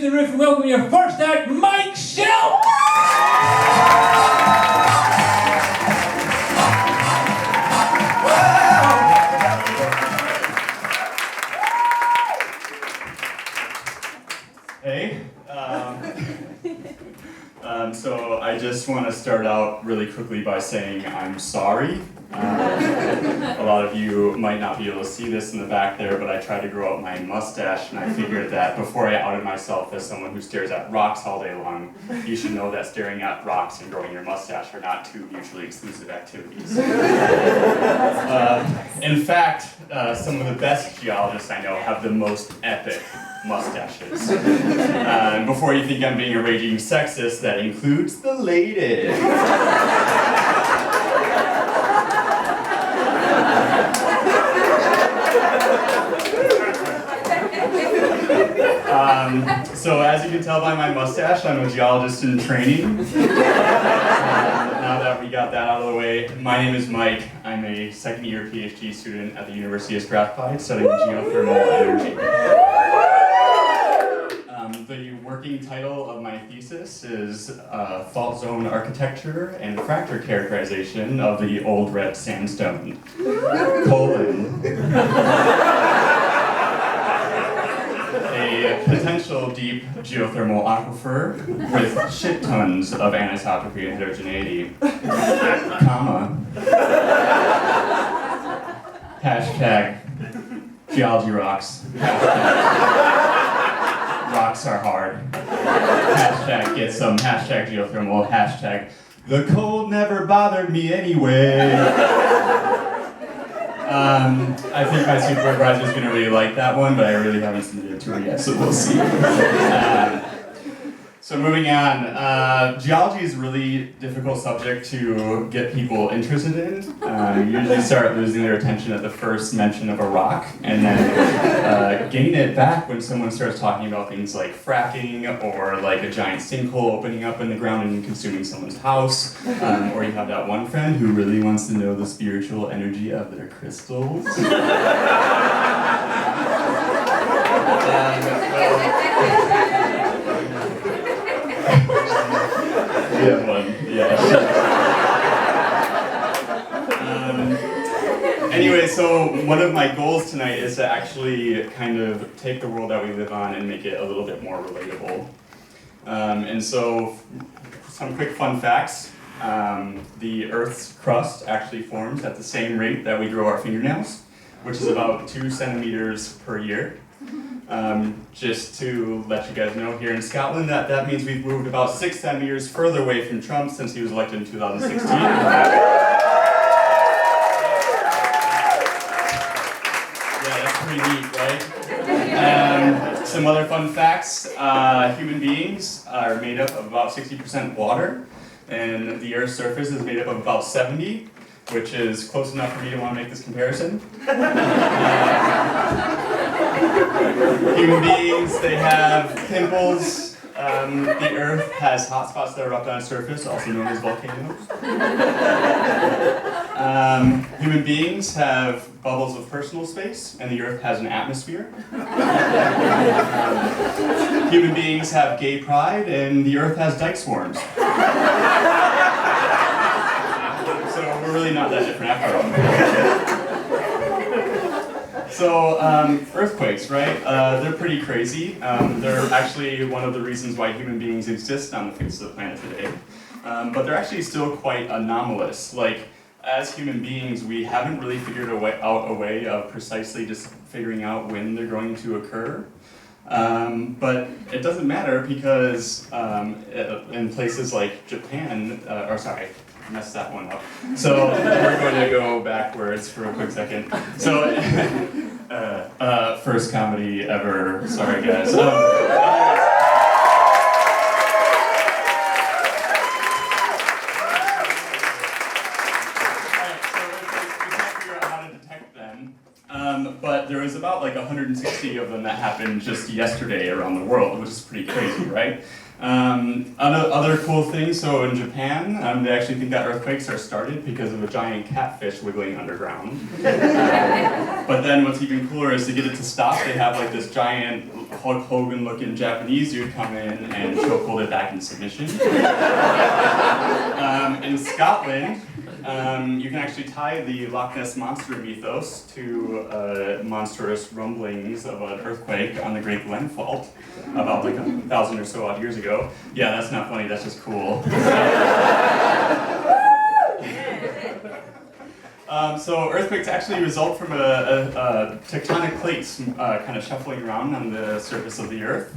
the roof and welcome your first act, Mike Schiltz! Hey, so I just want to start out really quickly by saying I'm sorry. A lot of you might not be able to see this in the back there, but I tried to grow out my mustache, and I figured that before I outed myself as someone who stares at rocks all day long, you should know that staring at rocks and growing your mustache are not two mutually exclusive activities. In fact, some of the best geologists I know have the most epic mustaches. And before you think I'm being a raging sexist, that includes the ladies. So as you can tell by my mustache, I'm a geologist in training. Now that we got that out of the way, my name is Mike. I'm a second-year PhD student at the University of Strathclyde studying geothermal energy. The working title of my thesis is Fault Zone Architecture and Fracture Characterization of the Old Red Sandstone, a potential deep geothermal aquifer with shit tons of anisotropy and heterogeneity, comma, hashtag geology rocks, hashtag rocks are hard, hashtag get some, hashtag geothermal, hashtag the cold never bothered me anyway. I think my supervisor's gonna really like that one, but I really haven't submitted it to her yet, so we'll see. So moving on, geology is a really difficult subject to get people interested in. You usually start losing their attention at the first mention of a rock, and then gain it back when someone starts talking about things like fracking, or like a giant sinkhole opening up in the ground and consuming someone's house, or you have that one friend who really wants to know the spiritual energy of their crystals. Yeah, one. Yeah. Anyway, so one of my goals tonight is to actually kind of take the world that we live on and make it a little bit more relatable. And so, some quick fun facts. The Earth's crust actually forms at the same rate that we grow our fingernails, which is about 2 centimeters per year. Just to let you guys know, here in Scotland, that means we've moved about 6 centimeters further away from Trump since he was elected in 2016. Yeah, that's pretty neat, right? Some other fun facts, human beings are made up of about 60% water, and the Earth's surface is made up of about 70, which is close enough for me to want to make this comparison. Human beings, they have pimples. The Earth has hot spots that erupt on its surface, also known as volcanoes. Human beings have bubbles of personal space, and the Earth has an atmosphere. Human beings have gay pride, and the Earth has dyke swarms. So we're really not that different after all. So, earthquakes, right? They're pretty crazy. They're actually one of the reasons why human beings exist on the face of the planet today. But they're actually still quite anomalous. Like, as human beings, we haven't really figured out a way of precisely just figuring out when they're going to occur. But it doesn't matter because in places like Japan, I messed that one up. So we're going to go backwards for a quick second. So, first comedy ever. Sorry, guys. Alright, so we can't figure out how to detect them. But there was about like 100 160 of them that happened just yesterday around the world, which is pretty crazy, right? Other cool things, so in Japan, they actually think that earthquakes are started because of a giant catfish wiggling underground. But then what's even cooler is to get it to stop, they have like this giant Hulk Hogan looking Japanese dude come in and choke hold it back in submission. In Scotland, you can actually tie the Loch Ness Monster mythos to monstrous rumblings of an earthquake on the Great Glen Fault about like 1,000 or so odd years ago. Yeah, that's not funny, that's just cool. So earthquakes actually result from tectonic plates kind of shuffling around on the surface of the Earth.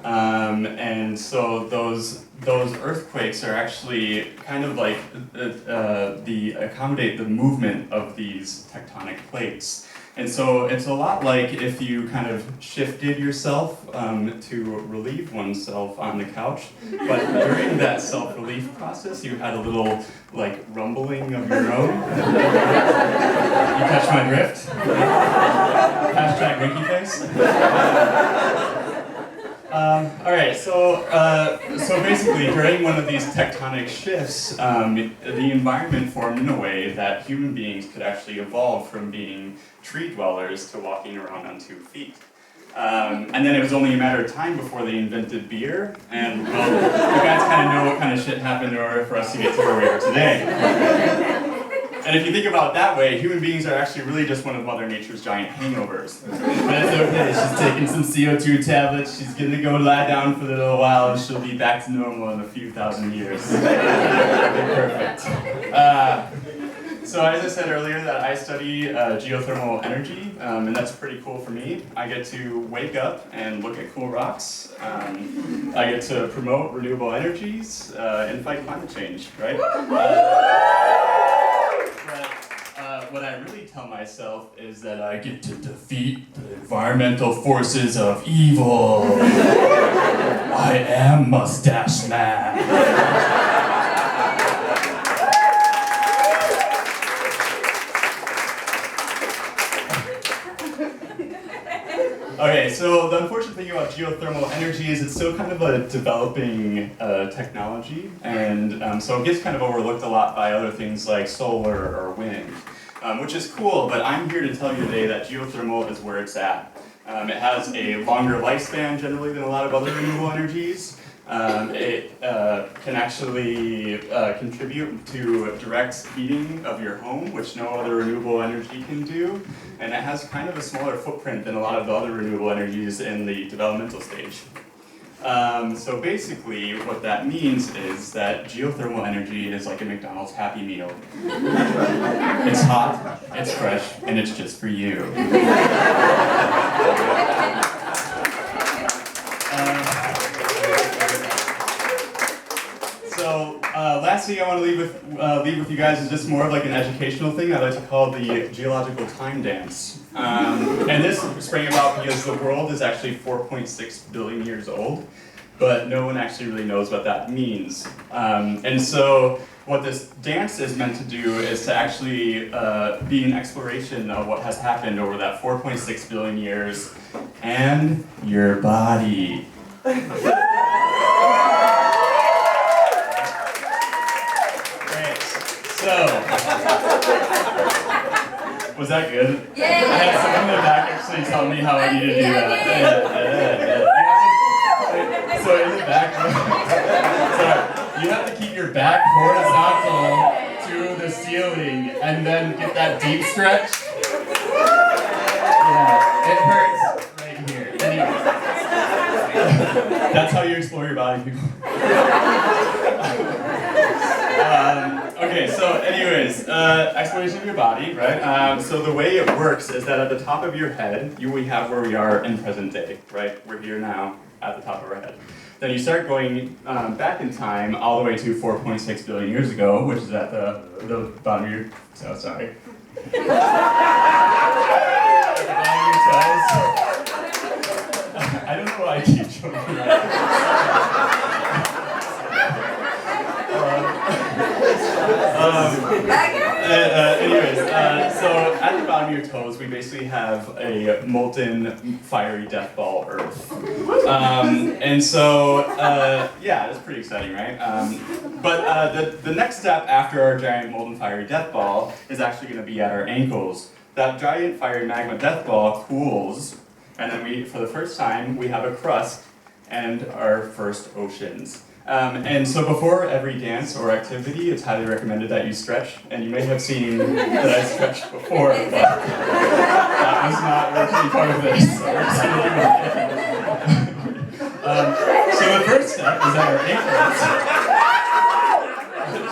And so those earthquakes are actually kind of like accommodate the movement of these tectonic plates. And so it's a lot like if you kind of shifted yourself to relieve oneself on the couch, but during that self-relief process you had a little like rumbling of your own. You catch my drift? Hashtag winky face. All right, so basically during one of these tectonic shifts, the environment formed in a way that human beings could actually evolve from being tree dwellers to walking around on 2 feet. And then it was only a matter of time before they invented beer, and well, you guys kind of know what kind of shit happened in order for us to get to where we are today. And if you think about it that way, human beings are actually really just one of Mother Nature's giant hangovers. But it's okay, she's taking some CO2 tablets, she's gonna go lie down for a little while, and she'll be back to normal in a few thousand years. Perfect. So as I said earlier, that I study geothermal energy, and that's pretty cool for me. I get to wake up and look at cool rocks. I get to promote renewable energies and fight climate change, right? What I really tell myself is that I get to defeat the environmental forces of evil. I am Mustache Man. Okay, so the unfortunate thing about geothermal energy is it's still kind of a developing technology, and so it gets kind of overlooked a lot by other things like solar or wind. Which is cool, but I'm here to tell you today that geothermal is where it's at. It has a longer lifespan generally than a lot of other renewable energies. It can actually contribute to direct heating of your home, which no other renewable energy can do. And it has kind of a smaller footprint than a lot of the other renewable energies in the developmental stage. So basically, what that means is that geothermal energy is like a McDonald's Happy Meal. It's hot, it's fresh, and it's just for you. Last thing I want to leave with you guys is just more of like an educational thing I like to call the geological time dance. And this sprang about because the world is actually 4.6 billion years old, but no one actually really knows what that means. And so what this dance is meant to do is to actually be an exploration of what has happened over that 4.6 billion years and your body. So, was that good? Yeah! I had someone in the back actually tell me how I need to do that. So in the back, sorry, you have to keep your back horizontal to the ceiling and then get that deep stretch. Yeah, it hurts right here. Anyway, that's how you explore your body, people. Okay, so anyways, exploration of your body, right? So the way it works is that at the top of your head, we have where we are in present day, right? We're here now at the top of our head. Then you start going back in time all the way to 4.6 billion years ago, which is at the bottom of your, so sorry. At the bottom of your toes. I don't know why I keep joking around. Anyways, so at the bottom of your toes, we basically have a molten, fiery death ball Earth. And so, yeah, that's pretty exciting, right? But the next step after our giant molten, fiery death ball is actually going to be at our ankles. That giant fiery magma death ball cools, and then for the first time, we have a crust and our first oceans. And so before every dance or activity, it's highly recommended that you stretch. And you may have seen that I stretched before, but that was not originally part of this. So we're just gonna do it. So the first step is at our ankles.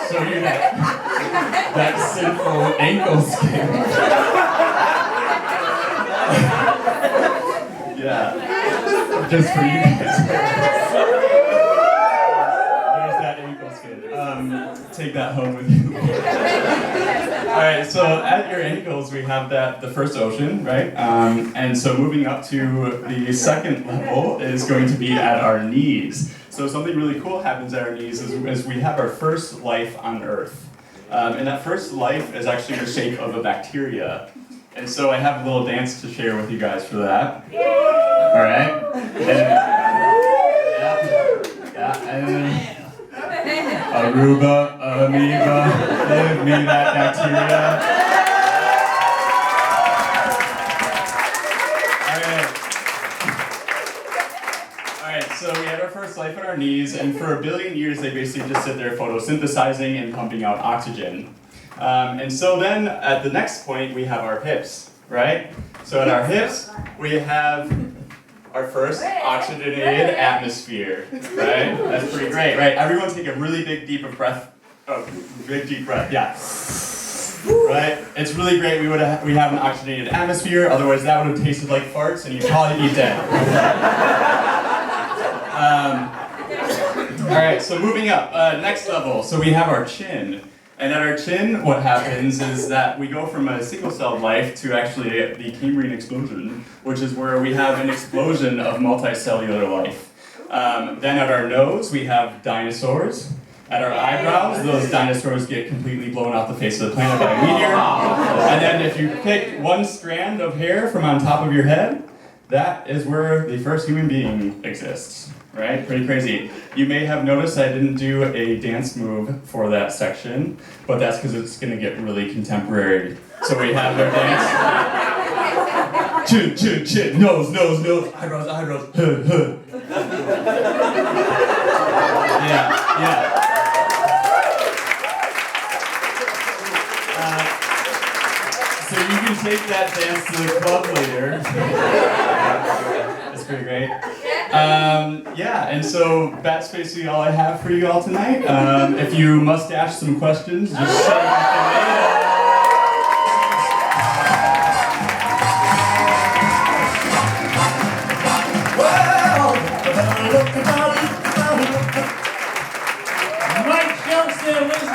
Show you that sinful ankle skin. Yeah, just for you guys. Take that home with you. Alright, so at your ankles we have the first ocean, right? And so moving up to the second level is going to be at our knees. So something really cool happens at our knees is we have our first life on Earth. And that first life is actually the shape of a bacteria. And so I have a little dance to share with you guys for that. Alright? And Aruba, amoeba, give me that bacteria. Alright, so we had our first life on our knees, and for 1 billion years they basically just sit there photosynthesizing and pumping out oxygen. And so then at the next point we have our hips, right? So at our hips we have our first oxygenated atmosphere, right? That's pretty great, right? Everyone take a really big deep breath. Oh, big deep breath, yeah. Right? It's really great we have an oxygenated atmosphere, otherwise that would have tasted like farts and you'd probably be dead. Alright, so moving up, next level. So we have our chin. And at our chin, what happens is that we go from a single-celled life to actually the Cambrian explosion, which is where we have an explosion of multicellular life. Then at our nose, we have dinosaurs. At our eyebrows, those dinosaurs get completely blown off the face of the planet by a meteor. And then if you pick one strand of hair from on top of your head, that is where the first human being exists. Right? Pretty crazy. You may have noticed I didn't do a dance move for that section, but that's because it's going to get really contemporary. So we have our dance. Chin, chin, chin, nose, nose, nose, eyebrows, eyebrows, hood, hood. Yeah. So you can take that dance to the club later. That's pretty great. Yeah, and so that's basically all I have for you all tonight. If you must ask some questions, just say Mike Schiltz, ladies and